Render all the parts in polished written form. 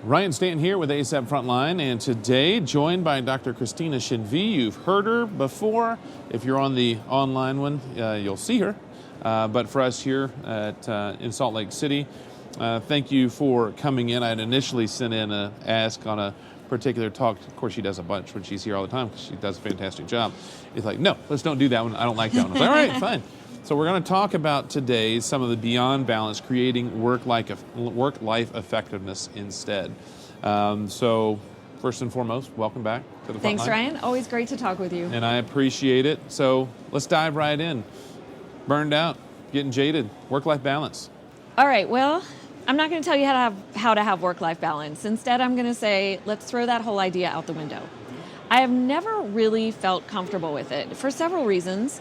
Ryan Stanton here with ASAP Frontline, and today joined by Dr. Christina Shenvi. You've heard her before. If you're on the online one, you'll see her. But for us here in Salt Lake City, thank you for coming in. I had initially sent in an ask on a particular talk. Of course, she does a bunch when she's here all the time because she does a fantastic job. It's like, no, let's don't do that one. I don't like that one. I was like, all right, fine. So we're going to talk about today some of the beyond balance, creating work-life effectiveness instead. So first and foremost, welcome back to the Frontline. Thanks, Ryan. Always great to talk with you. And I appreciate it. So let's dive right in. Burned out, getting jaded, work-life balance. All right, well, I'm not going to tell you how to have work-life balance. Instead, I'm going to say, let's throw that whole idea out the window. I have never really felt comfortable with it for several reasons.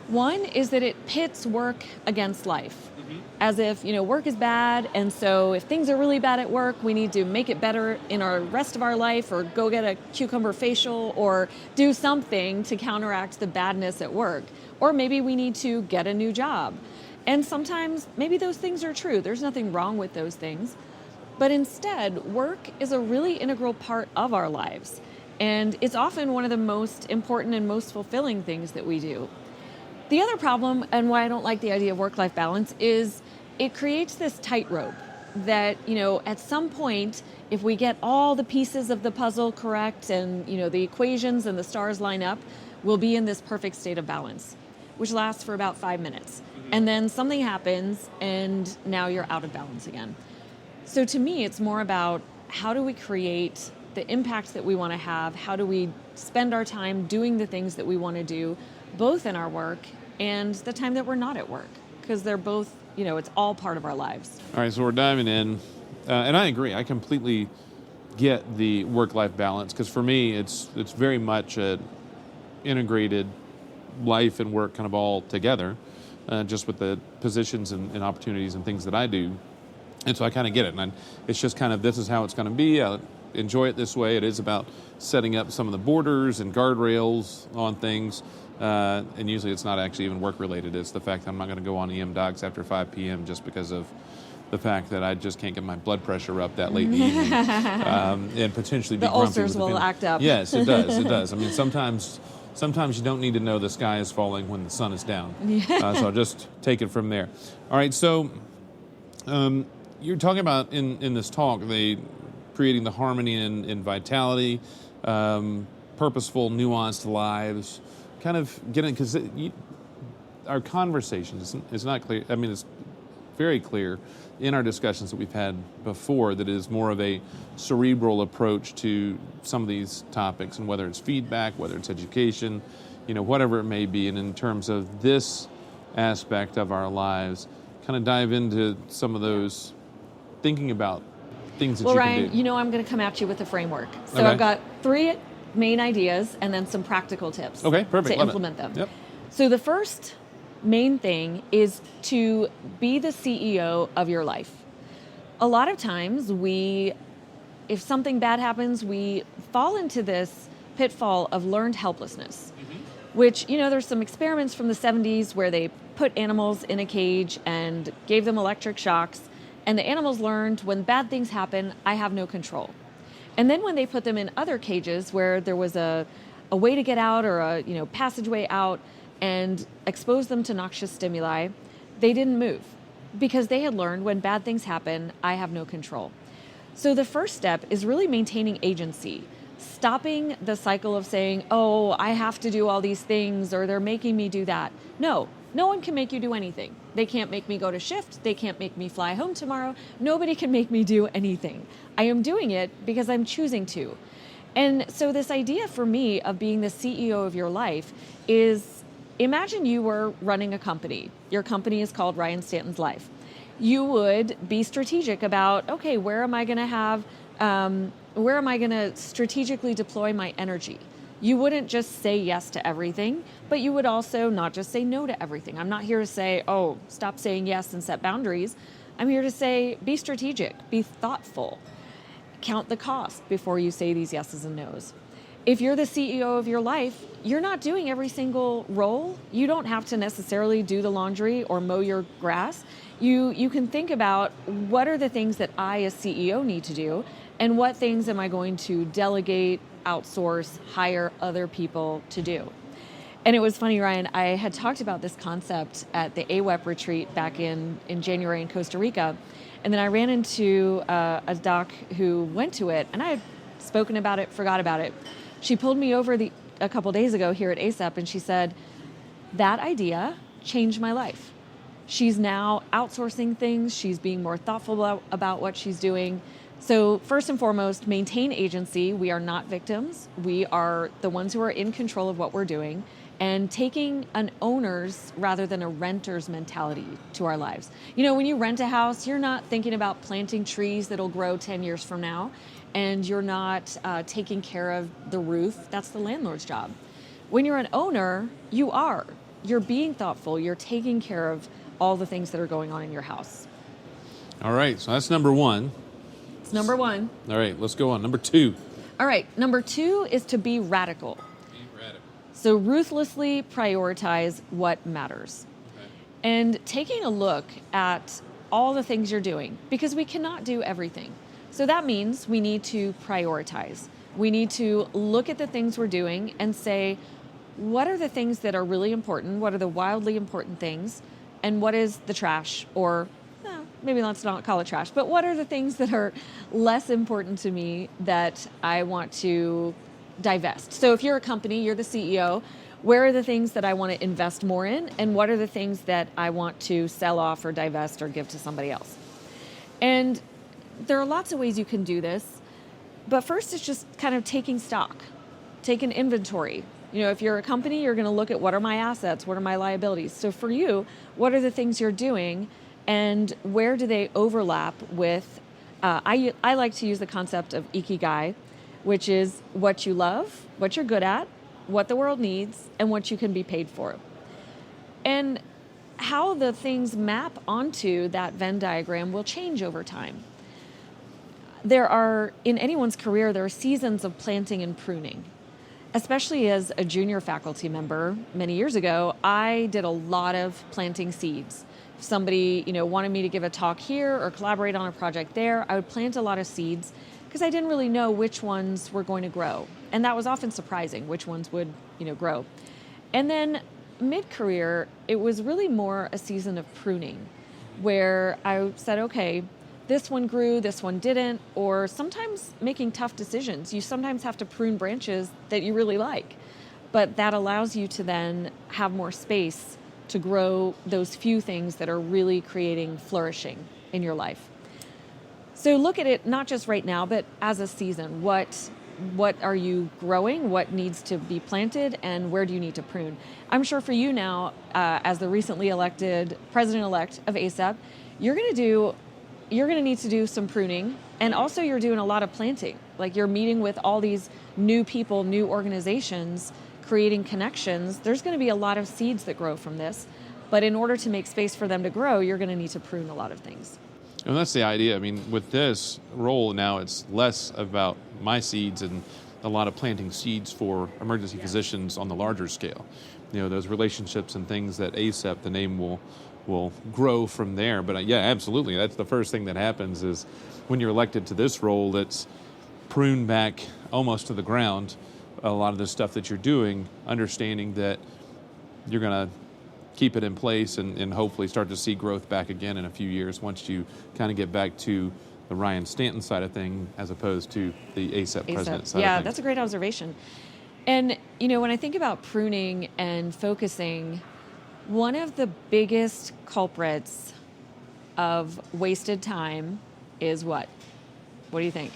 One is that it pits work against life, as if, work is bad, and so if things are really bad at work, we need to make it better in our rest of our life, or go get a cucumber facial, or do something to counteract the badness at work. Or maybe we need to get a new job. And sometimes maybe those things are true. There's nothing wrong with those things. But instead, work is a really integral part of our lives. And it's often one of the most important and most fulfilling things that we do. The other problem, and why I don't like the idea of work-life balance, is it creates this tightrope that, at some point, if we get all the pieces of the puzzle correct and, the equations and the stars line up, we'll be in this perfect state of balance, which lasts for about 5 minutes. And then something happens, and now you're out of balance again. So to me, it's more about how do we create the impact that we want to have? How do we spend our time doing the things that we want to do, both in our work and the time that we're not at work? Because they're both, it's all part of our lives. All right, so we're diving in. And I agree. I completely get the work-life balance, because for me, it's very much an integrated life and work kind of all together, just with the positions and opportunities and things that I do. And so I kind of get it. And it's just kind of, this is how it's going to be. I enjoy it this way. It is about setting up some of the borders and guardrails on things. And usually it's not actually even work-related. It's the fact that I'm not going to go on EM docs after 5 p.m. just because of the fact that I just can't get my blood pressure up that late in the evening, and potentially be the grumpy. ulcers will act up. Yes, it does. It does. I mean, sometimes you don't need to know the sky is falling when the sun is down. So I'll just take it from there. All right, so you're talking about in this talk, creating the harmony and vitality, purposeful, nuanced lives, kind of getting, because our conversation is not clear. I mean, it's very clear in our discussions that we've had before that it is more of a cerebral approach to some of these topics, and whether it's feedback, whether it's education, whatever it may be. And in terms of this aspect of our lives, kind of dive into some of those, thinking about things that you Ryan, can do. I'm going to come at you with a framework. So Okay. I've got 3 main ideas and then some practical tips Okay, perfect. to Love implement it. them. Yep. So the first main thing is to be the CEO of your life. A lot of times if something bad happens, we fall into this pitfall of learned helplessness, which, there's some experiments from the 70s where they put animals in a cage and gave them electric shocks, and the animals learned, when bad things happen, I have no control. And then when they put them in other cages where there was a way to get out, or a passageway out, and exposed them to noxious stimuli, they didn't move because they had learned, when bad things happen, I have no control. So the first step is really maintaining agency, stopping the cycle of saying, oh, I have to do all these things, or they're making me do that. No one can make you do anything. They can't make me go to shift. They can't make me fly home tomorrow. Nobody can make me do anything. I am doing it because I'm choosing to. And so this idea for me of being the CEO of your life is, imagine you were running a company. Your company is called Ryan Stanton's Life. You would be strategic about, okay, where am I going to strategically deploy my energy? You wouldn't just say yes to everything, but you would also not just say no to everything. I'm not here to say, oh, stop saying yes and set boundaries. I'm here to say, be strategic, be thoughtful, count the cost before you say these yeses and nos. If you're the CEO of your life, you're not doing every single role. You don't have to necessarily do the laundry or mow your grass. You can think about, what are the things that I as CEO need to do, And what things am I going to delegate, outsource, hire other people to do? And it was funny, Ryan, I had talked about this concept at the AWEP retreat back in January in Costa Rica. And then I ran into a doc who went to it, and I had spoken about it, forgot about it. She pulled me over a couple days ago here at ASAP, and she said, that idea changed my life. She's now outsourcing things. She's being more thoughtful about what she's doing. So first and foremost, maintain agency. We are not victims. We are the ones who are in control of what we're doing, and taking an owner's rather than a renter's mentality to our lives. You know, when you rent a house, you're not thinking about planting trees that'll grow 10 years from now, and you're not taking care of the roof. That's the landlord's job. When you're an owner, you're being thoughtful. You're taking care of all the things that are going on in your house. All right, so that's number one. It's number one. All right, let's go on. Number two. All right, number two is to be radical. Be radical. So ruthlessly prioritize what matters. Okay. And taking a look at all the things you're doing, because we cannot do everything. So that means we need to prioritize. We need to look at the things we're doing and say, what are the things that are really important? What are the wildly important things? And what is the trash? Or maybe let's not call it trash, but what are the things that are less important to me that I want to divest? So if you're a company, you're the CEO, where are the things that I want to invest more in? And what are the things that I want to sell off or divest or give to somebody else? And there are lots of ways you can do this. But first, it's just kind of taking stock, take an inventory. You know, if you're a company, you're going to look at what are my assets, what are my liabilities. So for you, what are the things you're doing, and where do they overlap with? I like to use the concept of ikigai, which is what you love, what you're good at, what the world needs, and what you can be paid for. And how the things map onto that Venn diagram will change over time. In anyone's career, there are seasons of planting and pruning. Especially as a junior faculty member many years ago, I did a lot of planting seeds. If somebody, wanted me to give a talk here or collaborate on a project there, I would plant a lot of seeds because I didn't really know which ones were going to grow. And that was often surprising, which ones would, grow. And then mid-career, it was really more a season of pruning where I said, okay, this one grew, this one didn't, or sometimes making tough decisions. You sometimes have to prune branches that you really like, but that allows you to then have more space to grow those few things that are really creating flourishing in your life. So look at it not just right now, but as a season. What are you growing? What needs to be planted? And where do you need to prune? I'm sure for you now, as the recently elected president-elect of ASAP, you're going to need to do some pruning, and also you're doing a lot of planting. Like you're meeting with all these new people, new organizations, creating connections. There's going to be a lot of seeds that grow from this, but in order to make space for them to grow, you're going to need to prune a lot of things. And that's the idea. I mean, with this role now, it's less about my seeds and a lot of planting seeds for emergency physicians on the larger scale. Those relationships and things that ASAP, the name will grow from there. But yeah, absolutely. That's the first thing that happens is when you're elected to this role, that's prune back almost to the ground a lot of the stuff that you're doing, understanding that you're going to keep it in place and hopefully start to see growth back again in a few years once you kind of get back to the Ryan Stanton side of thing as opposed to the ASAP president side of thing. Yeah, that's a great observation. And, when I think about pruning and focusing, one of the biggest culprits of wasted time is what? What do you think?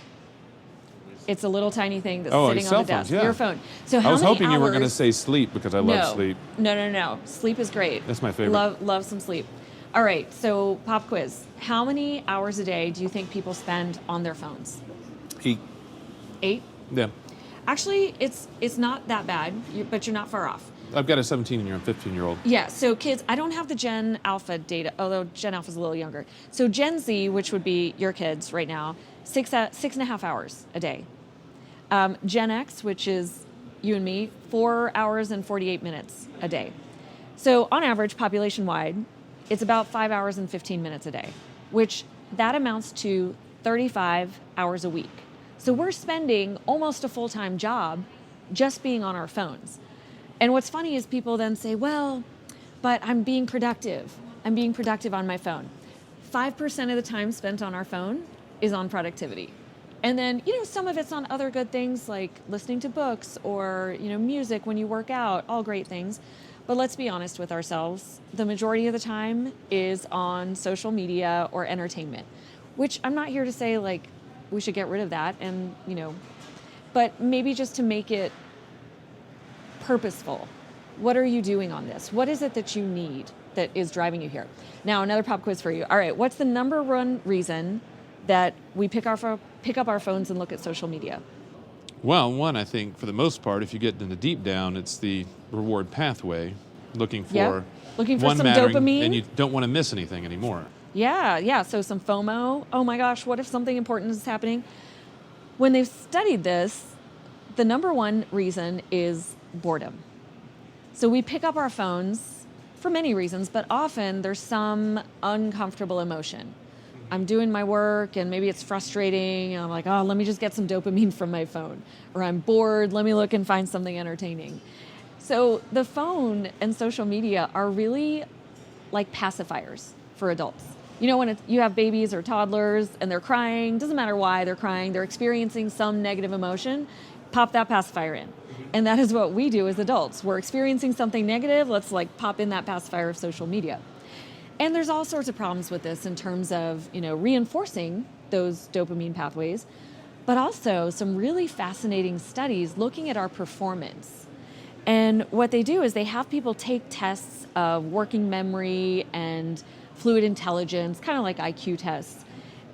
It's a little tiny thing that's sitting on the desk. Yeah. Your phone. So I was hoping you were going to say sleep because I love sleep. No. Sleep is great. That's my favorite. Love some sleep. All right, so pop quiz. How many hours a day do you think people spend on their phones? 8. 8? Yeah. Actually, it's not that bad, but you're not far off. I've got a 17-year-old, 15-year-old. Yeah, so kids, I don't have the Gen Alpha data, although Gen Alpha is a little younger. So Gen Z, which would be your kids right now, 6.5 hours a day. Gen X, which is you and me, 4 hours and 48 minutes a day. So on average, population-wide, it's about 5 hours and 15 minutes a day, which that amounts to 35 hours a week. So we're spending almost a full-time job just being on our phones. And what's funny is people then say, well, but I'm being productive. I'm being productive on my phone. 5% of the time spent on our phone is on productivity. And then, some of it's on other good things like listening to books or, music when you work out, all great things. But let's be honest with ourselves. The majority of the time is on social media or entertainment, which I'm not here to say like we should get rid of that and, but maybe just to make it purposeful. What are you doing on this? What is it that you need that is driving you here? Now, another pop quiz for you. All right, what's the number one reason that we pick up our phones and look at social media? Well, one, I think, for the most part, if you get into deep down, it's the reward pathway, looking for one some mattering, dopamine. and you don't want to miss anything anymore. Yeah, so some FOMO. Oh my gosh, what if something important is happening? When they've studied this, the number one reason is boredom. So we pick up our phones for many reasons, but often there's some uncomfortable emotion. I'm doing my work and maybe it's frustrating. And I'm like, oh, let me just get some dopamine from my phone. Or I'm bored, let me look and find something entertaining. So the phone and social media are really like pacifiers for adults. When you have babies or toddlers and they're crying, doesn't matter why they're crying, they're experiencing some negative emotion, pop that pacifier in. And that is what we do as adults. We're experiencing something negative, let's pop in that pacifier of social media. And there's all sorts of problems with this in terms of, reinforcing those dopamine pathways, but also some really fascinating studies looking at our performance. And what they do is they have people take tests of working memory and fluid intelligence, kind of like IQ tests,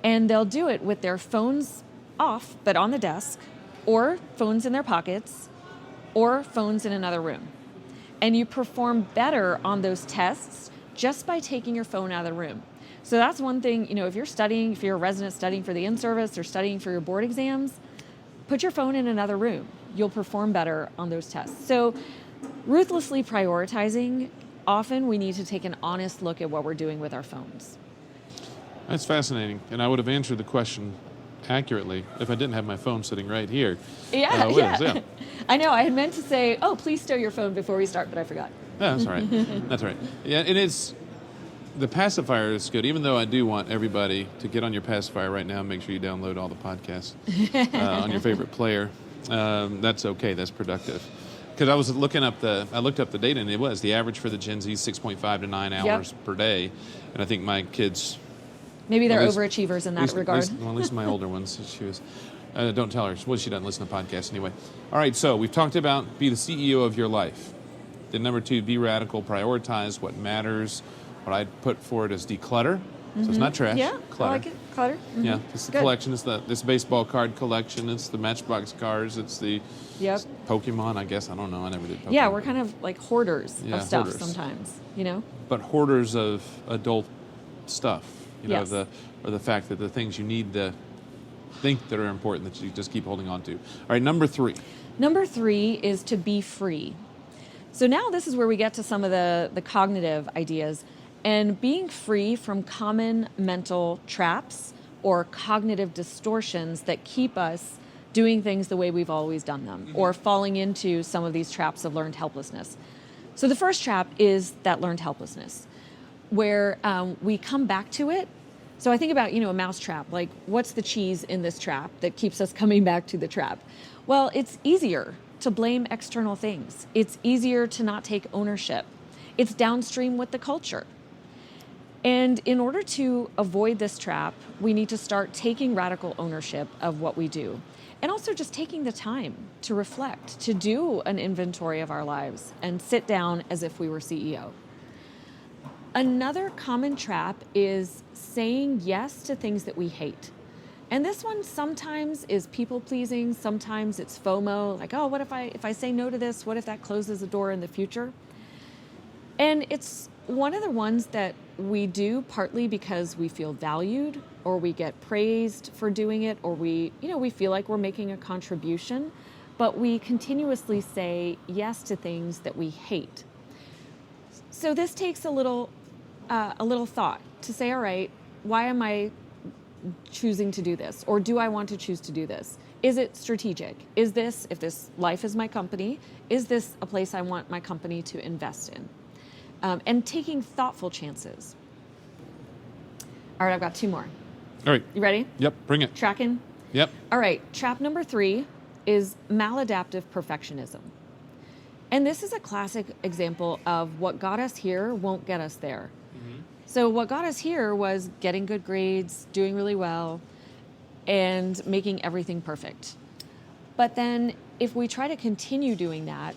and they'll do it with their phones off, but on the desk, or phones in their pockets, or phones in another room. And you perform better on those tests just by taking your phone out of the room. So that's one thing, if you're studying, if you're a resident studying for the in-service or studying for your board exams, put your phone in another room. You'll perform better on those tests. So ruthlessly prioritizing, often we need to take an honest look at what we're doing with our phones. That's fascinating. And I would have answered the question accurately if I didn't have my phone sitting right here. Yeah. I know, I had meant to say, oh, please stow your phone before we start, but I forgot. Yeah, that's all right. That's all right. Yeah, it is. The pacifier is good, even though I do want everybody to get on your pacifier right now and make sure you download all the podcasts on your favorite player. That's okay. That's productive. Because I looked up the data, and it was the average for the Gen Z 6.5 to 9 hours per day. And I think my kids... Maybe they're overachievers in that regard. At least my older ones. She was... don't tell her. Well, she doesn't listen to podcasts anyway. All right, so we've talked about be the CEO of your life. Then number 2, be radical, prioritize what matters. What I'd put for it is declutter. So it's not trash. Yeah, clutter. I like it. Clutter. Mm-hmm. Yeah, it's the collection. It's this baseball card collection. It's the Matchbox cars. It's the Pokemon, I guess. I don't know. I never did Pokemon. Yeah, we're kind of like hoarders of stuff hoarders. Sometimes, But hoarders of adult stuff. Yes. The fact that the things you need to think that are important that you just keep holding on to. All right, number 3. Number 3 is to be free. So now this is where we get to some of the cognitive ideas. And being free from common mental traps or cognitive distortions that keep us doing things the way we've always done them, or falling into some of these traps of learned helplessness. So the first trap is that learned helplessness, where we come back to it. So I think about, a mouse trap, like what's the cheese in this trap that keeps us coming back to the trap? Well, it's easier to blame external things. It's easier to not take ownership. It's downstream with the culture. And in order to avoid this trap, we need to start taking radical ownership of what we do. And also just taking the time to reflect, to do an inventory of our lives and sit down as if we were CEO. Another common trap is saying yes to things that we hate. And this one sometimes is people-pleasing, sometimes it's FOMO, like, oh, what if I say no to this? What if that closes the door in the future? And it's one of the ones that we do partly because we feel valued, or we get praised for doing it, or we feel like we're making a contribution, but we continuously say yes to things that we hate. So this takes a little thought to say, all right, why am I choosing to do this? Or do I want to choose to do this? Is it strategic? Is this, if this life is my company, is this a place I want my company to invest in? And taking thoughtful chances. All right, I've got 2 more. All right. You ready? Yep, bring it. Tracking? Yep. All right, trap number 3 is maladaptive perfectionism. And this is a classic example of what got us here won't get us there. So what got us here was getting good grades, doing really well, and making everything perfect. But then if we try to continue doing that,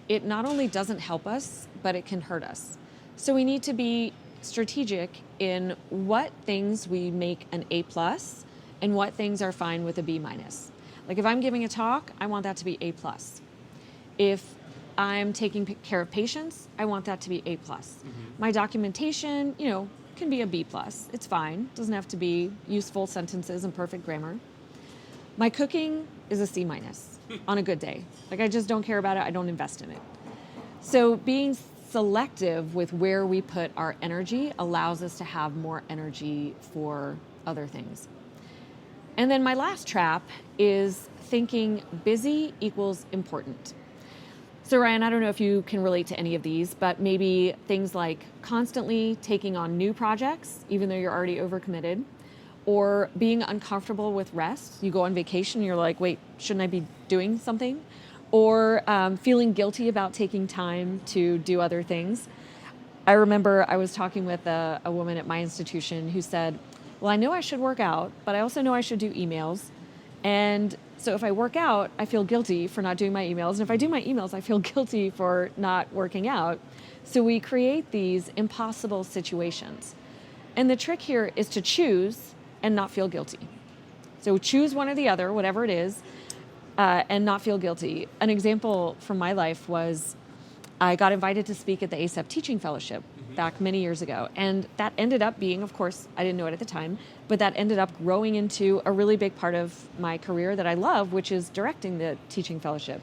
it not only doesn't help us, but it can hurt us. So we need to be strategic in what things we make an A+ and what things are fine with a B-. Like if I'm giving a talk, I want that to be A+. If I'm taking care of patients, I want that to be A+. My documentation, can be a B+. It's fine. Doesn't have to be useful sentences and perfect grammar. My cooking is a C- on a good day. Like I just don't care about it. I don't invest in it. So being selective with where we put our energy allows us to have more energy for other things. And then my last trap is thinking busy equals important. So Ryan, I don't know if you can relate to any of these, but maybe things like constantly taking on new projects, even though you're already overcommitted, or being uncomfortable with rest. You go on vacation and you're like, wait, shouldn't I be doing something? Or feeling guilty about taking time to do other things. I remember I was talking with a woman at my institution who said, well, I know I should work out, but I also know I should do emails. And so if I work out, I feel guilty for not doing my emails. And if I do my emails, I feel guilty for not working out. So we create these impossible situations. And the trick here is to choose and not feel guilty. So choose one or the other, whatever it is, and not feel guilty. An example from my life was I got invited to speak at the ASEP Teaching Fellowship back many years ago. And that ended up being, of course, I didn't know it at the time, but that ended up growing into a really big part of my career that I love, which is directing the Teaching Fellowship.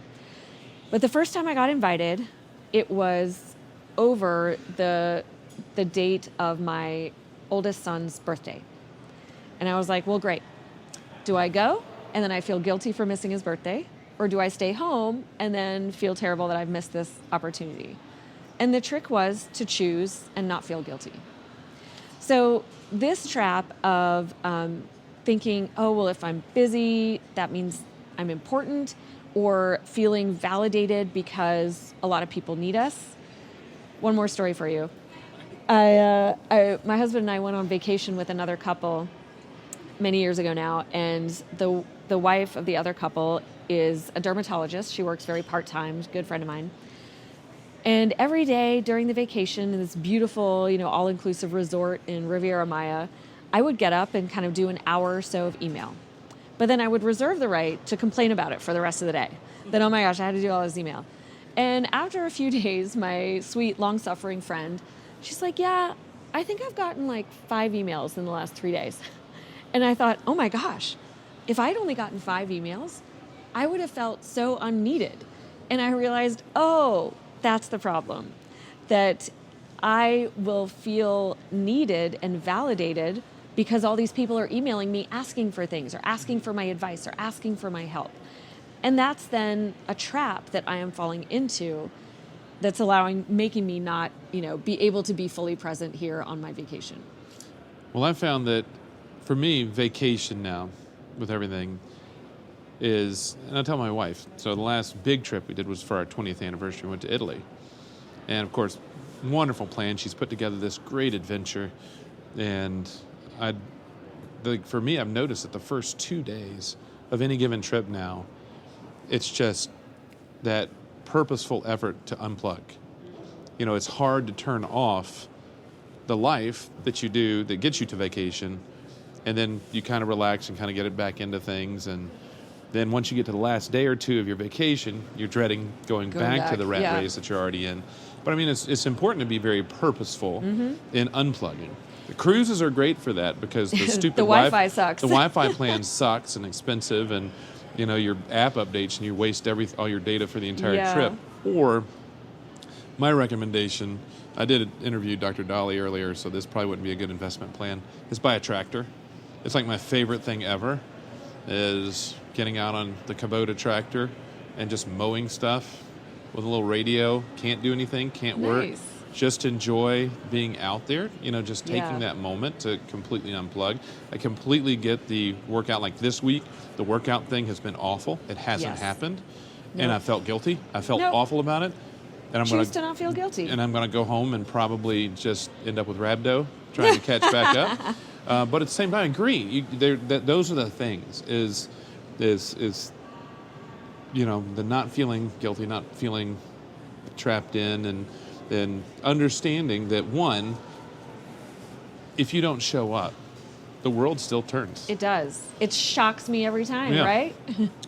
But the first time I got invited, it was over the date of my oldest son's birthday. And I was like, well, great. Do I go? And then I feel guilty for missing his birthday? Or do I stay home and then feel terrible that I've missed this opportunity? And the trick was to choose and not feel guilty. So this trap of thinking, oh, well, if I'm busy, that means I'm important, or feeling validated because a lot of people need us. One more story for you. My husband and I went on vacation with another couple many years ago now, and the wife of the other couple is a dermatologist. She works very part-time, a good friend of mine. And every day during the vacation in this beautiful, all-inclusive resort in Riviera Maya, I would get up and kind of do an hour or so of email. But then I would reserve the right to complain about it for the rest of the day. That, oh my gosh, I had to do all this email. And after a few days, my sweet, long-suffering friend, she's like, yeah, I think I've gotten like 5 emails in the last 3 days. And I thought, oh my gosh, if I'd only gotten 5 emails, I would have felt so unneeded. And I realized, oh, that's the problem. That I will feel needed and validated because all these people are emailing me asking for things, or asking for my advice, or asking for my help. And that's then a trap that I am falling into that's making me not, be able to be fully present here on my vacation. Well, I found that for me, vacation now with everything is, and I tell my wife, so the last big trip we did was for our 20th anniversary. We went to Italy. And of course, wonderful plan. She's put together this great adventure. And for me, I've noticed that the first 2 days of any given trip now, it's just that purposeful effort to unplug. It's hard to turn off the life that you do that gets you to vacation, and then you kind of relax and kind of get it back into things. And then once you get to the last day or two of your vacation, you're dreading going back to the rat race that you're already in. But I mean, it's important to be very purposeful in unplugging. The cruises are great for that because the stupid the Wi-Fi sucks. The Wi-Fi plan sucks and expensive, and your app updates and you waste all your data for the entire trip. Or my recommendation, I did interview Dr. Dolly earlier, so this probably wouldn't be a good investment plan, is buy a tractor It's like my favorite thing ever is getting out on the Kubota tractor and just mowing stuff with a little radio. Can't do anything, can't work. Nice. Just enjoy being out there, just taking Yeah. that moment to completely unplug. I completely get the workout. Like this week, the workout thing has been awful. It hasn't Yes. happened. And Nope. I felt guilty. I felt Nope. awful about it. And I'm Choose to not feel guilty. and I'm going to go home and probably just end up with rhabdo, trying to catch back up. But at the same time, I agree. Those are the things. Is the not feeling guilty, not feeling trapped in, and understanding that one, if you don't show up, the world still turns. It does. It shocks me every time, Yeah. right?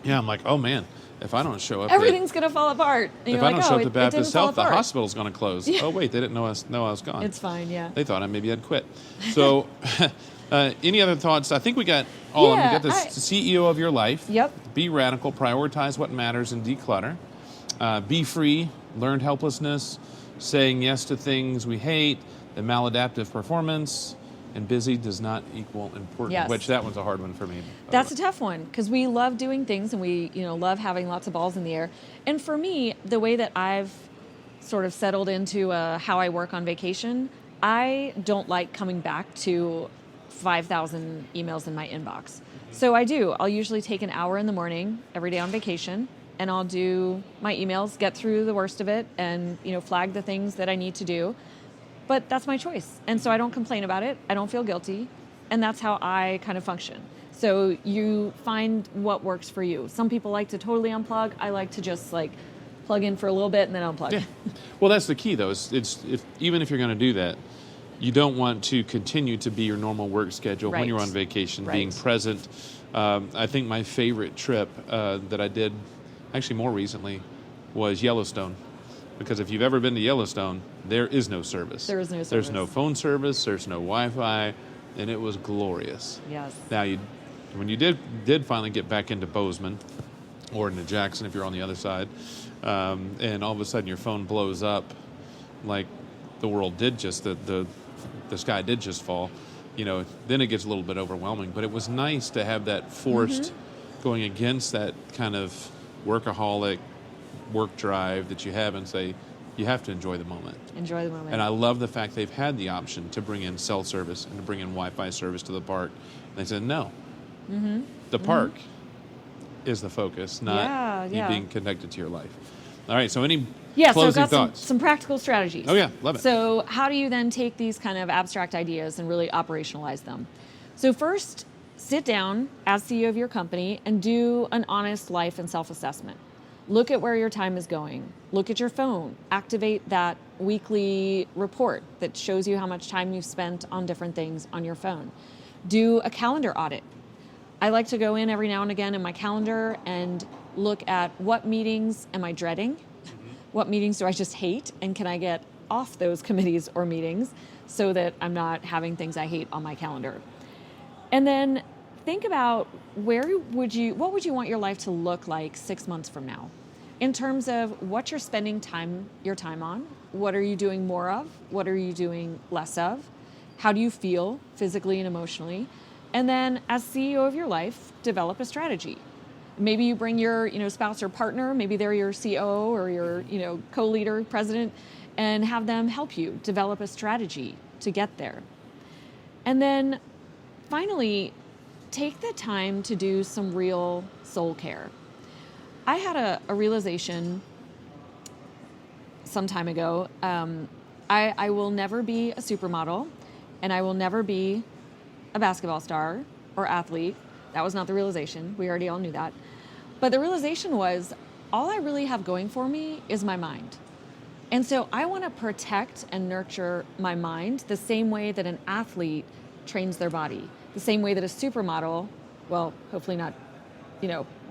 Yeah, I'm like, oh man, if I don't show up, Everything's going to fall apart. And if you're I like, don't show oh, up to it didn't Baptist fall Health, the apart. hospital's going to close. Oh wait, they didn't know I was gone. It's fine, yeah. They thought maybe I'd quit. So, any other thoughts? I think we got all of them. We got the CEO of your life. Yep. Be radical, prioritize what matters, and declutter. Be free, learned helplessness, saying yes to things we hate, the maladaptive performance, and busy does not equal important. Yes. Which that one's a hard one for me. That's a tough one because we love doing things and we, love having lots of balls in the air. And for me, the way that I've sort of settled into how I work on vacation, I don't like coming back to 5,000 emails in my inbox. So I'll usually take an hour in the morning every day on vacation, and I'll do my emails, get through the worst of it, and flag the things that I need to do. But that's my choice. And so I don't complain about it. I don't feel guilty. And that's how I kind of function. So you find what works for you. Some people like to totally unplug. I like to just plug in for a little bit and then unplug. Yeah. Well, that's the key though. Even if you're going to do that, you don't want to continue to be your normal work schedule when Right. you're on vacation, Right. being present. I think my favorite trip that I did, actually more recently, was Yellowstone. Because if you've ever been to Yellowstone, there is no service. There is no There's service. no phone service. There's no Wi-Fi, and it was glorious. Yes. Now, when you did finally get back into Bozeman, or into Jackson if you're on the other side, and all of a sudden your phone blows up, like the world did just the sky did just fall, then it gets a little bit overwhelming. But it was nice to have that forced going against that kind of workaholic work drive that you have and say, you have to enjoy the moment. Enjoy the moment. And I love the fact they've had the option to bring in cell service and to bring in Wi-Fi service to the park. And they said, no, the park is the focus, not you being connected to your life. All right, so any closing so got thoughts? some practical strategies. Oh yeah, love it. So how do you then take these kind of abstract ideas and really operationalize them? So first, sit down as CEO of your company and do an honest life and self-assessment. Look at where your time is going. Look at your phone. Activate that weekly report that shows you how much time you've spent on different things on your phone. Do a calendar audit. I like to go in every now and again in my calendar and look at what meetings am I dreading? What meetings do I just hate? And can I get off those committees or meetings so that I'm not having things I hate on my calendar? And then think about what would you want your life to look like 6 months from now in terms of what you're spending your time on. What are you doing more of? What are you doing less of? How do you feel physically and emotionally? And then as CEO of your life, develop a strategy. Maybe you bring your spouse or partner, maybe they're your COO or your co-leader, president, and have them help you develop a strategy to get there. And then finally, take the time to do some real soul care. I had a realization some time ago. I will never be a supermodel, and I will never be a basketball star or athlete. That was not the realization. We already all knew that. But the realization was, all I really have going for me is my mind. And so I want to protect and nurture my mind the same way that an athlete trains their body, the same way that a supermodel, well, hopefully not,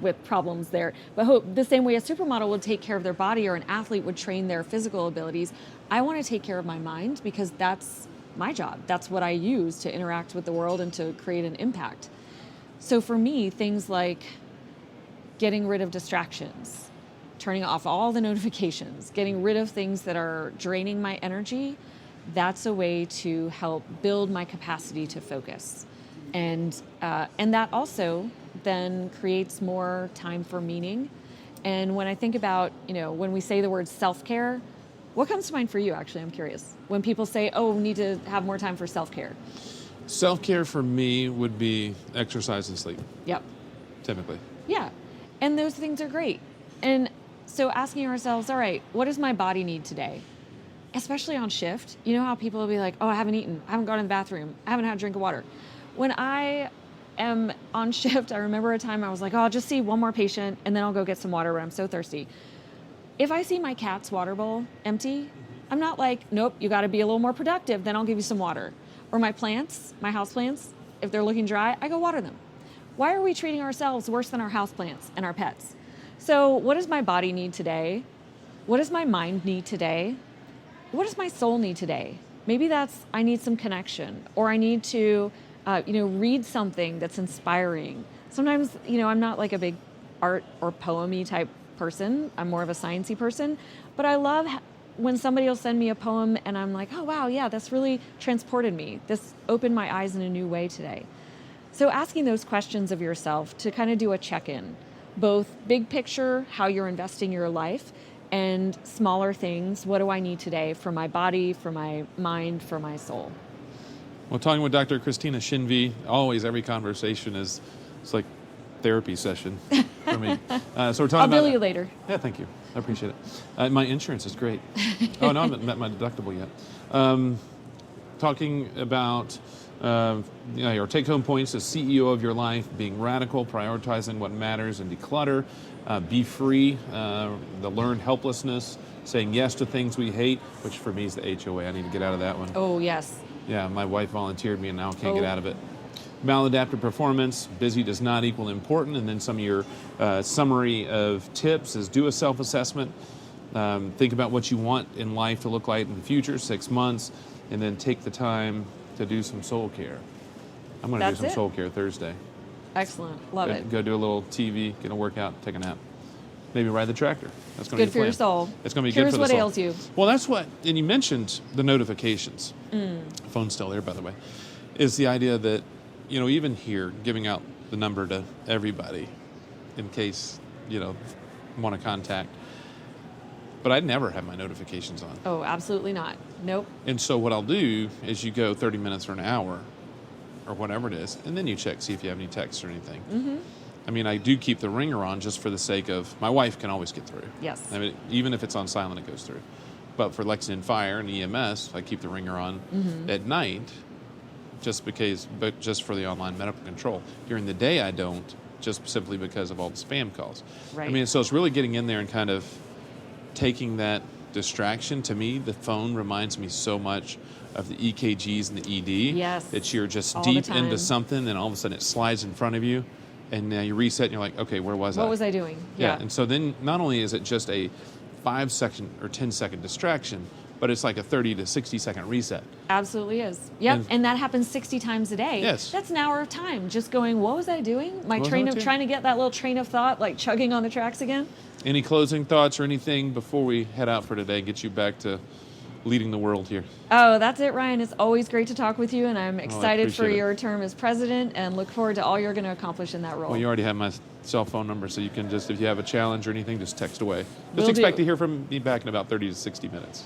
with problems there, but the same way a supermodel would take care of their body or an athlete would train their physical abilities. I want to take care of my mind because that's my job. That's what I use to interact with the world and to create an impact. So for me, things like getting rid of distractions, turning off all the notifications, getting rid of things that are draining my energy, that's a way to help build my capacity to focus. And that also then creates more time for meaning. And when I think about, when we say the word self-care, what comes to mind for you, actually? I'm curious. When people say, oh, we need to have more time for self-care. Self-care for me would be exercise and sleep. Yep. Typically. Yeah. And those things are great. And so asking ourselves, all right, what does my body need today? Especially on shift. You know how people will be like, oh, I haven't eaten. I haven't gone to the bathroom. I haven't had a drink of water. When I am on shift, I remember a time I was like, oh, I'll just see one more patient and then I'll go get some water when I'm so thirsty. If I see my cat's water bowl empty, I'm not like, nope, you got to be a little more productive, then I'll give you some water. Or my plants, my house plants, if they're looking dry, I go water them. Why are we treating ourselves worse than our house plants and our pets? So what does my body need today? What does my mind need today? What does my soul need today? Maybe that's, I need some connection, or I need to, read something that's inspiring. Sometimes, I'm not like a big art or poem-y type person. I'm more of a sciencey person, but I love when somebody will send me a poem and I'm like, oh wow, yeah, that's really transported me. This opened my eyes in a new way today. So asking those questions of yourself to kind of do a check-in, both big picture, how you're investing your life, and smaller things. What do I need today for my body, for my mind, for my soul? Well, talking with Dr. Christina Shenvi, always every conversation it's like therapy session for me. So we're talking I'll bill about, you later. Yeah, thank you. I appreciate it. My insurance is great. Oh, no, I haven't met my deductible yet. Talking about your take-home points as CEO of your life, being radical, prioritizing what matters, and declutter. Be free, the learned helplessness, saying yes to things we hate, which for me is the HOA. I need to get out of that one. Oh, yes. Yeah, my wife volunteered me and now I can't get out of it. Maladaptive performance, busy does not equal important. And then some of your summary of tips is do a self-assessment. Think about what you want in life to look like in the future, 6 months, and then take the time to do some soul care. I'm going to do some soul care Thursday. Excellent. Love it. Go do a little TV, get a workout, take a nap. Maybe ride the tractor. That's going to be good for your soul. It's going to be good for the soul. Here's what ails you. Well, that's what, and you mentioned the notifications. Phone's still there, by the way. Is the idea that, even here, giving out the number to everybody in case, want to contact. But I never have my notifications on. Oh, absolutely not. Nope. And so what I'll do is you go 30 minutes or an hour or whatever it is, and then you check, see if you have any texts or anything. Mm-hmm. I mean, I do keep the ringer on just for the sake of, my wife can always get through. Yes. I mean, even if it's on silent, it goes through. But for Lexington Fire and EMS, I keep the ringer on at night just for the online medical control. During the day, I don't, just simply because of all the spam calls. Right. I mean, so it's really getting in there and kind of taking that distraction. To me, the phone reminds me so much of the EKGs and the ED. Yes. That you're just all deep into something, and all of a sudden it slides in front of you, and now you reset, and you're like, okay, where was I? What was I doing? Yeah. And so then not only is it just a 5-second or 10-second distraction, but it's like a 30 to 60-second reset. Absolutely is. Yep. And that happens 60 times a day. Yes. That's an hour of time just going, what was I doing? Trying to get that little train of thought, like chugging on the tracks again. Any closing thoughts or anything before we head out for today, get you back to leading the world here? Oh, that's it, Ryan. It's always great to talk with you, and I'm excited for your term as president and look forward to all you're going to accomplish in that role. Well, you already have my cell phone number, so you can just, if you have a challenge or anything, just text away. Just expect to hear from me back in about 30 to 60 minutes.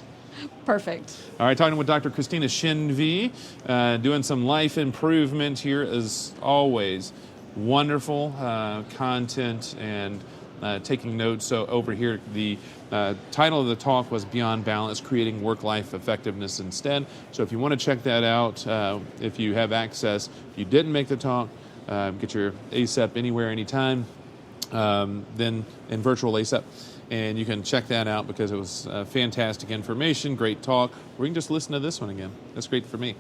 Perfect. All right, talking with Dr. Christina Shenvi, doing some life improvement here as always. Wonderful content and taking notes. So over here, the title of the talk was Beyond Balance, Creating Work-Life Effectiveness Instead. So if you want to check that out, if you have access, if you didn't make the talk, get your ASAP anywhere, anytime, then in virtual ASAP. And you can check that out because it was fantastic information, great talk. Or you can just listen to this one again. That's great for me.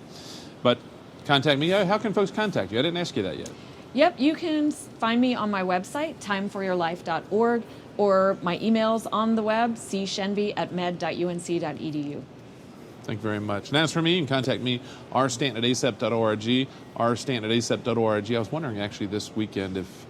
But contact me. How can folks contact you? I didn't ask you that yet. Yep, you can find me on my website, timeforyourlife.org, or my email's on the web, cshenvi@med.unc.edu. Thank you very much. And as for me, you can contact me, rstanton@asap.org, rstanton@asap.org. I was wondering actually this weekend if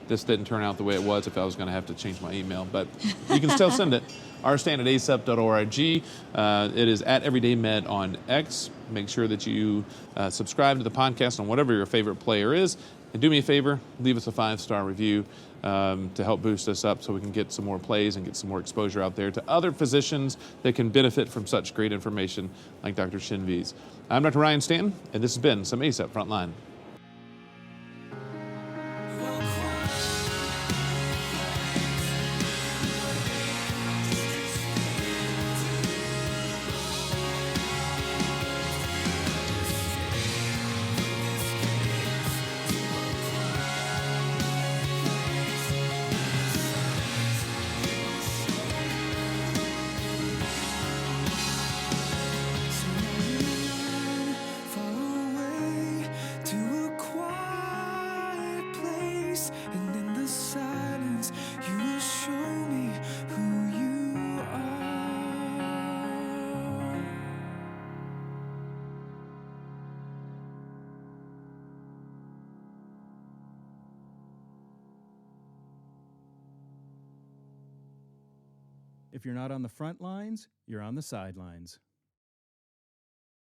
this didn't turn out the way it was, if I was going to have to change my email, but you can still send it, rstand@acep.org. It is at EverydayMed on X. Make sure that you subscribe to the podcast on whatever your favorite player is. And do me a favor, leave us a 5-star review to help boost us up so we can get some more plays and get some more exposure out there to other physicians that can benefit from such great information like Dr. Shenvi's. I'm Dr. Ryan Stanton, and this has been some ACEP Frontline. If you're not on the front lines, you're on the sidelines.